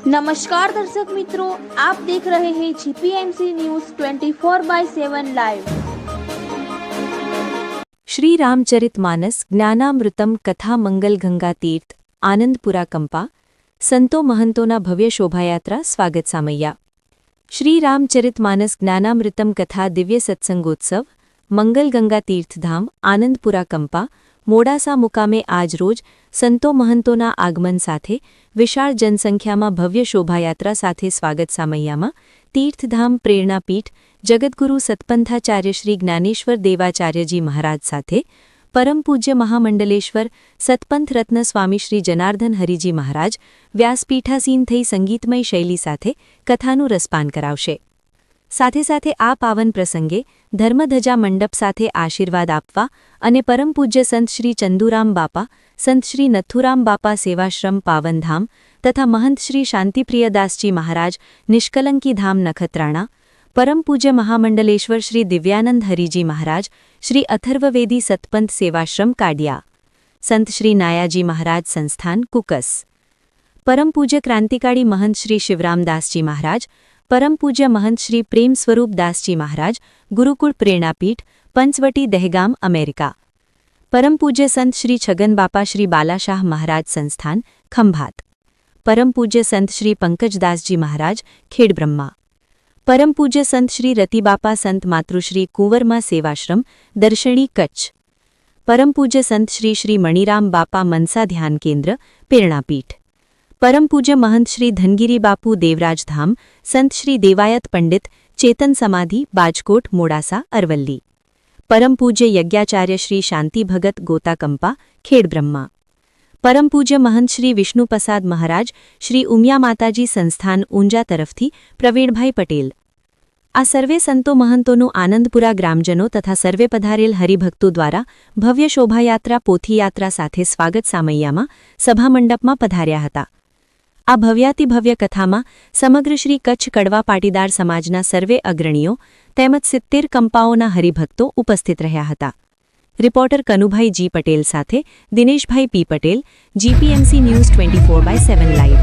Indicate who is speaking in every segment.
Speaker 1: नमस्कार दर्शक मित्रों, आप देख रहे हैं GPMC news 24/7 live.
Speaker 2: Shri Ramcharitmanas જ્ઞાનામૃતમ કથા મંગલ ગંગા તીર્થ આનંદપુરા કંપા સંતો મહંતોના ભવ્ય શોભાયાત્રા સ્વાગત સામૈયા। શ્રી રામચરિતમાનસ જ્ઞાનામૃતમ કથા દિવ્ય સત્સંગોત્સવ મંગલ ગંગા તીર્થધામ આનંદપુરા કંપા મોડાસા મુકામે આજ રોજ સંતો મહંતોના આગમન સાથે વિશાળ જનસંખ્યામાં ભવ્ય શોભાયાત્રા સાથે સ્વાગત સામૈયામાં તીર્થધામ પ્રેરણાપીઠ જગદગુરુ સતપંથાચાર્ય શ્રી જ્ઞાનેશ્વર દેવાચાર્યજી મહારાજ સાથે પરમ પૂજ્ય મહામંડલેશ્વર સતપંથ રત્ન સ્વામી શ્રી જનાર્દન હરિજી મહારાજ વ્યાસપીઠાસીન થઈ સંગીતમય શૈલી સાથે કથાનું રસપાન કરાવશે। સાથે સાથે આ પાવન પ્રસંગે ધર્મધજા મંડપ સાથે આશીર્વાદ આપવા અને પરમ પૂજ્ય સંત શ્રી ચંદુરામ બાપા સંત શ્રી નથુરામ બાપા સેવાશ્રમ પાવનધામ તથા મહંત શ્રી શાંતિપ્રિયદાસજી મહારાજ નિષ્કલંકી ધામ નખત્રાણા પરમ પૂજ્ય મહામંડલેશ્વર શ્રી દિવ્યાનંદ હરિજી મહારાજ શ્રી અથર્વવેદી સતપંથ સેવાશ્રમ કાડિયા સંત શ્રી નાયાજી મહારાજ સંસ્થાન કુકસ પરમ પૂજ્ય ક્રાંતિકાળી મહંત શ્રી શિવરામદાસજી મહારાજ પરમ પૂજ્ય મહંત શ્રી પ્રેમ સ્વરૂપ દાસજી મહારાજ ગુરુકુળ પ્રેરણાપીઠ પંચવટી દહેગામ અમેરિકા પરમ પૂજ્ય સંત શ્રી છગન બાપા શ્રી બાલાશાહ મહારાજ સંસ્થાન ખંભાત પરમ પૂજ્ય સંત શ્રી પંકજદાસજી મહારાજ ખેડબ્રહ્મા પરમ પૂજ્ય સંત શ્રી રતિબાપા સંત માતૃશ્રી કુંવરમા સેવાશ્રમ દર્શણી કચ્છ પરમ પૂજ્ય સંત શ્રી શ્રી મણિરામ બાપા મનસા ધ્યાન કેન્દ્ર પ્રેરણાપીઠ परम पूज्य महंत श्री धनगिरी बापू देवराज धाम संत श्री देवायत पंडित चेतन समाधि बाजकोट मोडासा अरवल्ली परम पूज्य यज्ञाचार्य श्री शांति भगत गोताकंपा खेड़ब्रह्मा परम पूज्य महंत श्री विष्णुप्रसाद महाराज श्री उमिया माताजी संस्थान ऊंजा तरफथी प्रवीणभाई पटेल। आ सर्वे संतो महंतोनु आनंदपुरा ग्रामजनों तथा सर्वे पधारेल हरिभक्तों द्वारा भव्य शोभायात्रा पोथीयात्रा साथे स्वागत सामैयामां सभामंडपमां पधार्या हता। आ भव्यातिभव्य कथामां समग्र श्री कच्छ कड़वा पाटीदार समाजना सर्वे अग्रणीओ तेमज 70 कंपाओना हरिभक्तो उपस्थित रह्या हता। रिपोर्टर कनुभाई जी पटेल साथे Dineshbhai P Patel, जीपीएमसी news 24/7 live.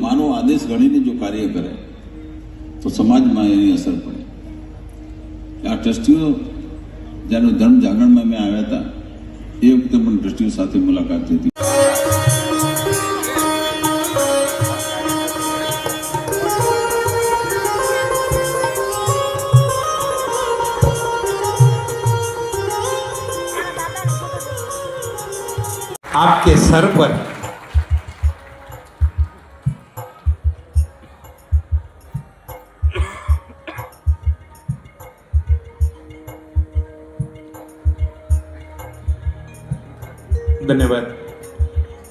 Speaker 3: માનો આદેશ ગણીને જો કાર્ય કરે તો સમાજમાં એની અસર પડે. આ ટ્રસ્ટીઓ જ્યારે ધર્મ જાગરણમાં મેં આવ્યા હતા એ વખતે પણ ટ્રસ્ટીઓ સાથે મુલાકાત થઈ હતી.
Speaker 4: आपके सर पर धन्यवाद.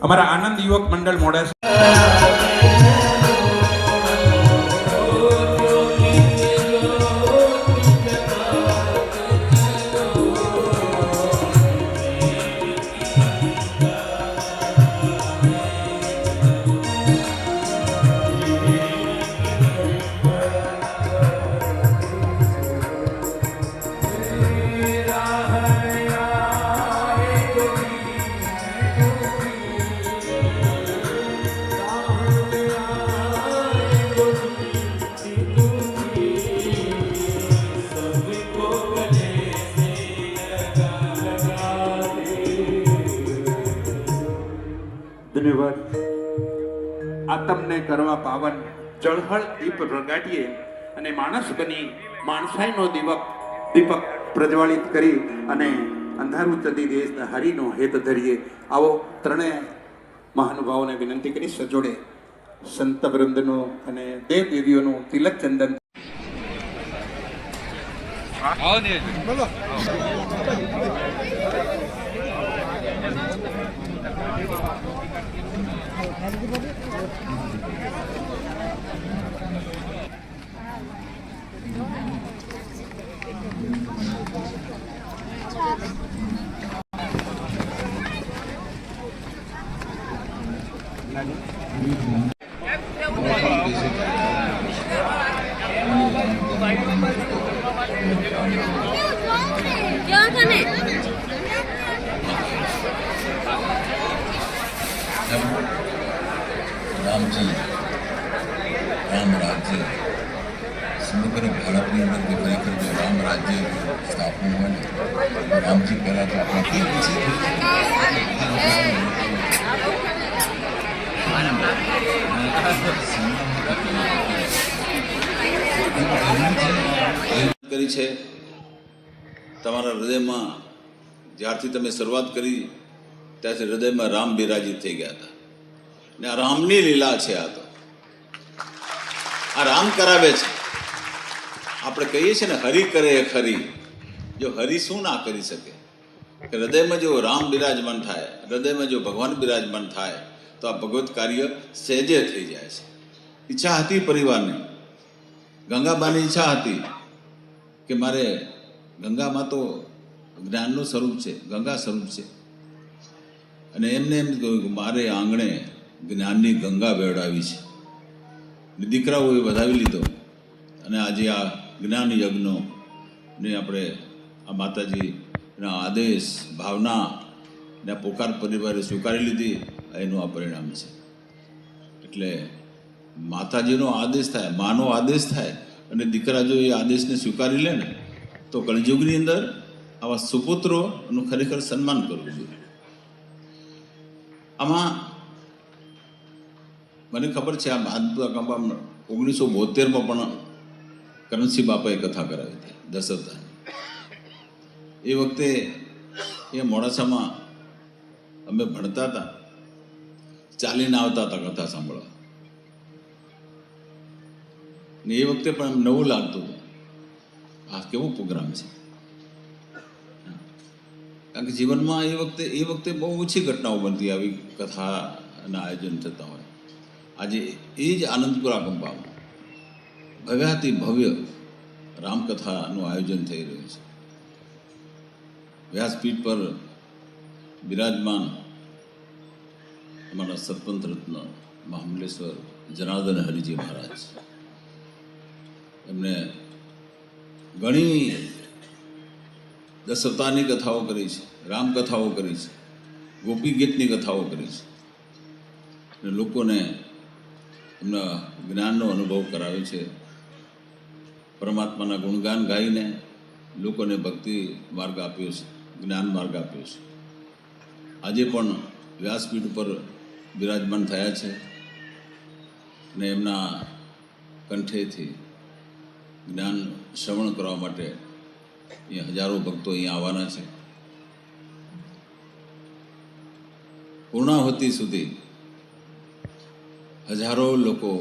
Speaker 4: हमारा आनंद युवक मंडल मोड़ा ધન્યવાદ. આતમને કરવા પાવન જળહળ દીપ પ્રગાટીએ અને માણસ બની માણસાઈનો દીપક પ્રજ્વાલિત કરી અને અંધારું ચડી દેશના હરિનો હેત ધરીએ. આવો ત્રણેય મહાનુભાવોને વિનંતી કરી સજોડે સંત વૃંદનું અને દેવ દેવીઓનું તિલક ચંદન.
Speaker 3: રામજી રામ રાજ્ય સમગ્ર ભારતની અંદર ખરેખર જો રામ રાજ્ય સ્થાપન હોય ને રામજી પહેલા તો કરી છે. તમારા હૃદયમાં જ્યારથી તમે શરૂઆત કરી ત્યારથી હૃદયમાં રામ બિરાજિત થઈ ગયા હતા ને આ રામની લીલા છે. આ રામ કરાવે છે. આપણે કહીએ છીએ ને હરિ કરે ખરી. જો હરિ શું ના કરી શકે કે હૃદયમાં જો રામ બિરાજમાન થાય, હૃદયમાં જો ભગવાન બિરાજમાન થાય તો આ ભગવત કાર્ય સહેજે થઈ જાય છે. ઈચ્છા હતી પરિવારની, ગંગાબાની ઈચ્છા હતી કે મારે ગંગામાં તો જ્ઞાનનું સ્વરૂપ છે, ગંગા સ્વરૂપ છે, અને એમને એમ કહ્યું કે મારે આંગણે જ્ઞાનની ગંગા બેવડાવી છે. દીકરાઓએ વધાવી લીધો અને આજે આ જ્ઞાન યજ્ઞો ને આપણે આ માતાજીના આદેશ ભાવના ને પોકાર પરિવારે સ્વીકારી લીધી, એનું આ પરિણામ છે. એટલે માતાજીનો આદેશ થાય, માનો આદેશ થાય અને દીકરા જો એ આદેશને સ્વીકારી લે ને તો કળયુગની અંદર આવા સુપુત્રોનું ખરેખર સન્માન કરવું જોઈએ. આમાં મને ખબર છે આ આનંદપુરા કંપામાં 1972માં પણ કરણસિંહ બાપાએ કથા કરાવી હતી દશરથા. એ વખતે એ મોડાસામાં અમે ભણતા હતા, ચાલીને આવતા હતા કથા સાંભળવા. ને એ વખતે પણ નવું લાગતું હતું, આ કેવો પ્રોગ્રામ છે. કારણ કે જીવનમાં એ વખતે બહુ ઓછી ઘટનાઓ બનતી, આવી કથાના આયોજન થતા હોય. આજે એ જ આનંદપુરા કંપામાં ભવ્યાતિ ભવ્ય રામકથાનું આયોજન થઈ રહ્યું છે. વ્યાસપીઠ પર બિરાજમાન અમારા સરપંચ રત્ન મહામંડલેશ્વર જનાર્દન હરિજી મહારાજ, એમને ઘણી દશાવતારની કથાઓ કરી છે, રામકથાઓ કરી છે, ગોપી ગીતની કથાઓ કરી છે, અને લોકોને એમના જ્ઞાનનો અનુભવ કરાવે છે. પરમાત્માના ગુણગાન ગાઈને લોકોને ભક્તિ માર્ગ આપ્યો છે, જ્ઞાન માર્ગ આપ્યો છે. આજે પણ વ્યાસપીઠ ઉપર બિરાજમાન થયા છે ને એમના કંઠેથી જ્ઞાન શ્રવણ કરવા માટે અહીંયા હજારો ભક્તો અહીંયા આવવાના છે. પૂર્ણાહુતિ સુધી હજારો લોકો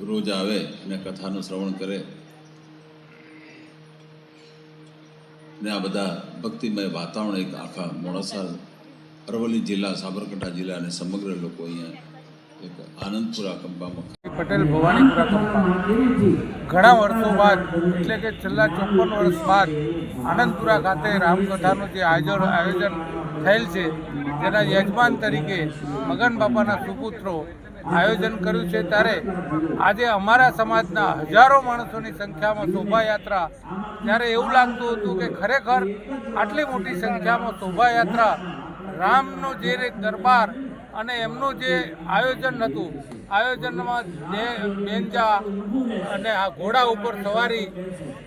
Speaker 3: રોજ આવે અને કથાનું શ્રવણ કરે ને આ બધા ભક્તિમય વાતાવરણ એક આખા મોડાસા, અરવલ્લી જિલ્લા, સાબરકાંઠા જિલ્લા અને સમગ્ર લોકો અહીંયા એક આનંદપુરા કંપામાં.
Speaker 5: પટેલ ભવાનીપુરા કંપા ઘણા વર્ષો બાદ, એટલે કે છેલ્લા 54 વર્ષ બાદ આનંદપુરા ખાતે રામકથાનું જે આયોજન થયેલ છે, જેના યજમાન તરીકે મગન બાપાના સુપુત્રો આયોજન કર્યું છે. ત્યારે આજે અમારા સમાજના હજારો માણસોની સંખ્યામાં શોભાયાત્રા, ત્યારે એવું લાગતું હતું કે ખરેખર આટલી મોટી સંખ્યામાં શોભાયાત્રા, રામનો જે દરબાર અને એમનું જે આયોજન હતું, આયોજનમાં બેંજા અને આ ઘોડા ઉપર સવારી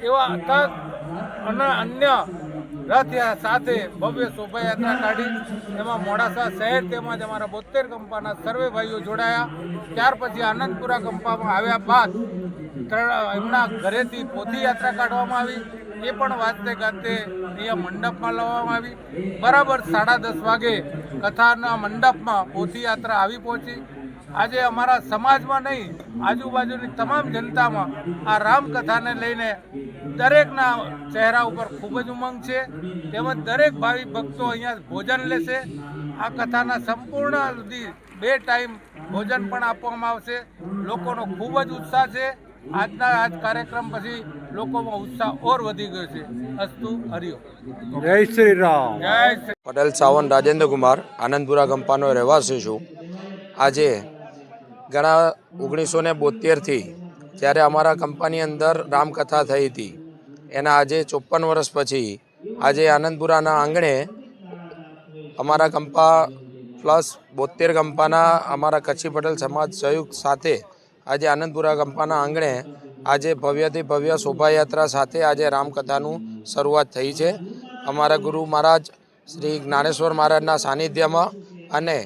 Speaker 5: એવા અથાગ અને અન્ય રથ સાથે ભવ્ય શોભાયાત્રા કાઢી. એમાં મોડાસા શહેર તેમજ અમારા 72 કંપાના સર્વે ભાઈઓ જોડાયા. ત્યાર પછી આનંદપુરા કંપામાં આવ્યા બાદ એમના ઘરેથી પોથી યાત્રા કાઢવામાં આવી. એ પણ વાજતે ગાજતે અહીંયા મંડપમાં લાવવામાં આવી. બરાબર 10:30 વાગે કથાના મંડપમાં પોથી યાત્રા આવી પહોંચી. આજે અમારા સમાજમાં નહીં, આજુબાજુની તમામ જનતામાં આ રામકથાને લઈને દરેકના ચહેરા ઉપર ખૂબ જ ઉમંગ છે. તેમજ દરેક ભાવિ ભક્તો અહીંયા ભોજન લેશે. આ કથાના સંપૂર્ણ સુધી 2 ટાઈમ ભોજન પણ આપવામાં આવશે. લોકોનો ખૂબ જ ઉત્સાહ છે. આજ કાર્યક્રમ પછી લોકોમાં ઉત્સાહ ઓર વધી ગયો છે. અસ્તુ હરિઓ.
Speaker 6: જય શ્રી રામ.
Speaker 5: જય શ્રી.
Speaker 7: પટેલ સાવન રાજેન્દ્ર કુમાર, આનંદપુરા કંપાનો રહેવાસી છું. આજે ઘણા 1972થી જ્યારે અમારા કંપાની અંદર રામકથા થઈ હતી, એના આજે 54 વર્ષ પછી આજે આનંદપુરાના આંગણે અમારા કંપા પ્લસ 72 કંપાના અમારા કચ્છી પટેલ સમાજ સંયુક્ત સાથે આજે આનંદપુરા કંપાના આંગણે આજે ભવ્યથી ભવ્ય શોભાયાત્રા સાથે આજે રામકથાનું શરૂઆત થઈ છે. અમારા ગુરુ મહારાજ શ્રી જ્ઞાનેશ્વર મહારાજના સાનિધ્યમાં અને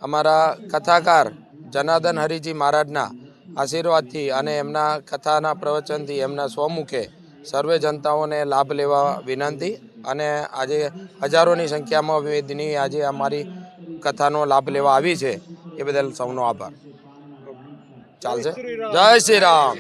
Speaker 7: અમારા કથાકાર જનાર્દન હરિજી મહારાજના આશીર્વાદથી અને એમના કથાના પ્રવચનથી એમના સ્વમુખે સર્વે જનતાઓને લાભ લેવા વિનંતી. અને આજે હજારોની સંખ્યામાં વેદની આજે અમારી કથાનો લાભ લેવા આવી છે, એ બદલ સૌનો આભાર. ચાલશે. જય શ્રી રામ.